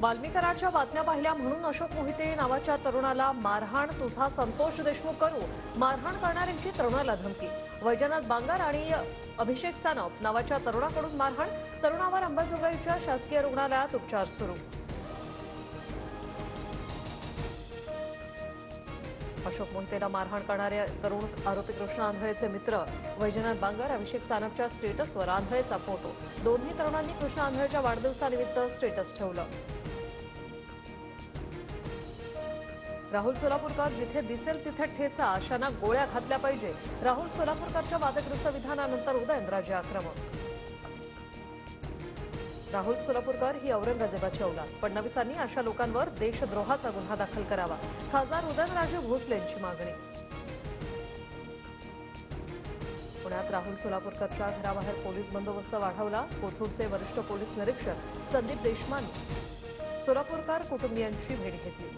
वाल्मीकरांच्या बातम्या पाहिल्या म्हणून अशोक मोहिते नावाच्या तरुणाला मारहाण, तुझा संतोष देशमुख करू, मारहाण करणाऱ्यांची तरुणाला धमकी। वैजनाथ बांगर आणि अभिषेक सानप नावाच्या तरुणाकडून मारहाण, तरुणावर अंबाजोगाईच्या शासकीय रुग्णालयात उपचार सुरू। अशोक मोहितेला मारहाण करणारे तरुण आरोपी कृष्ण आंधळेचे मित्र वैजनाथ बांगर, अभिषेक सानपच्या स्टेटसवर आंधळेचा फोटो। दोन्ही तरुणांनी कृष्ण आंधळेच्या वाढदिवसानिमित्त स्टेटस ठेवलं। राहुल सोलापूरकर जिथे दिसेल तिथे ठेचा, अशांना गोळ्या घातल्या पाहिजे। राहुल सोलापूरकरच्या वादग्रस्त विधानानंतर उदयनराजे आक्रमक। राहुल सोलापूरकर ही औरंगजेबाची औलाद, फडणवीसांनी अशा लोकांवर देशद्रोहाचा गुन्हा दाखल करावा, खासदार उदयनराजे भोसलेंची मागणी। पुण्यात राहुल सोलापूरकरच्या घराबाहेर पोलीस बंदोबस्त वाढवला, कोथरूडचे वरिष्ठ पोलीस निरीक्षक संदीप देशमाने सोलापूरकर कुटुंबियांची भेट घेतली।